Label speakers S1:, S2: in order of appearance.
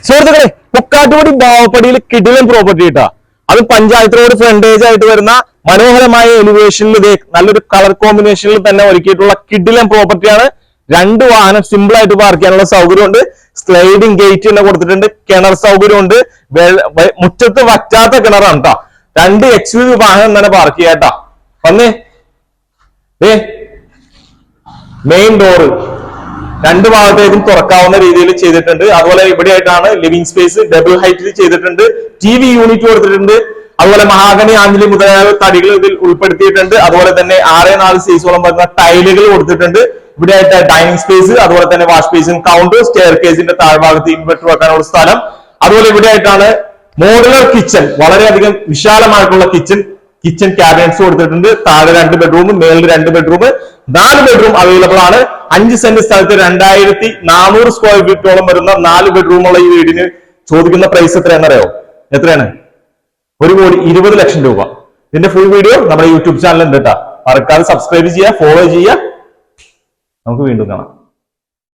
S1: സുഹൃത്തുക്കളെ, മുക്കാട്ടുപടി ബാവപ്പടിയിൽ കിടിലൻ പ്രോപ്പർട്ടി കിട്ടാ. അത് പഞ്ചായത്ത് റോഡ് ഫ്രണ്ടേജ് ആയിട്ട് വരുന്ന മനോഹരമായ എലിവേഷനിൽ നല്ലൊരു കളർ കോമ്പിനേഷനിൽ തന്നെ ഒരുക്കിയിട്ടുള്ള കിടിലൻ പ്രോപ്പർട്ടിയാണ്. 2 വാഹനം സിമ്പിൾ ആയിട്ട് പാർക്ക് ചെയ്യാനുള്ള സൗകര്യമുണ്ട്. സ്ലൈഡിംഗ് ഗേറ്റ് തന്നെ കൊടുത്തിട്ടുണ്ട്. കിണർ സൗകര്യമുണ്ട്. മുറ്റത്ത് വറ്റാത്ത കിണറാണ് കേട്ടോ. 2 XUV വാഹനം തന്നെ പാർക്ക് ചെയ്യാട്ടാ. വന്നേ, മെയിൻ ഡോറ് 2 ഭാഗത്തേക്കും തുറക്കാവുന്ന രീതിയിൽ ചെയ്തിട്ടുണ്ട്. അതുപോലെ ഇവിടെ ആയിട്ടാണ് ലിവിംഗ് സ്പേസ് ഡബിൾ ഹൈറ്റിൽ ചെയ്തിട്ടുണ്ട്. TV യൂണിറ്റ് കൊടുത്തിട്ടുണ്ട്. അതുപോലെ മഹാഗണി, ആഞ്ഞിലി മുതലായ തടികൾ ഇതിൽ ഉൾപ്പെടുത്തിയിട്ടുണ്ട്. അതുപോലെ തന്നെ 6x4 സൈസോളം വരുന്ന ടൈലുകൾ കൊടുത്തിട്ടുണ്ട്. ഇവിടെ ആയിട്ട് ഡൈനിങ് സ്പേസ്, അതുപോലെ തന്നെ വാഷ് ബേസിൻ, കൗണ്ടർ, സ്റ്റെയർ കേസിന്റെ താഴ്ഭാഗത്ത് ഇൻവെർട്ടർ വെക്കാനുള്ള സ്ഥലം. അതുപോലെ ഇവിടെ ആയിട്ടാണ് മോഡുലർ കിച്ചൺ, വളരെയധികം വിശാലമായിട്ടുള്ള കിച്ചൺ ക്യാബിനറ്റ്സ് കൊടുത്തിട്ടുണ്ട്. താഴെ 2 ബെഡ്റൂം, മേളിൽ 2 ബെഡ്റൂം, 4 ബെഡ്റൂം അവൈലബിൾ ആണ്. 5 സെന്റ് സ്ഥലത്ത് 2400 സ്ക്വയർ ഫീറ്റോളം വരുന്ന 4 ബെഡ്റൂമുള്ള ഈ വീടിന് ചോദിക്കുന്ന പ്രൈസ് എത്രയാണെന്നറിയോ? എത്രയാണ്? 1,20,00,000 രൂപ. ഇതിന്റെ ഫുൾ വീഡിയോ നമ്മുടെ യൂട്യൂബ് ചാനലിൽ ഉണ്ട് കേട്ടോ. മറക്കാതെ സബ്സ്ക്രൈബ് ചെയ്യുക, ഫോളോ ചെയ്യുക. നമുക്ക് വീണ്ടും കാണാം.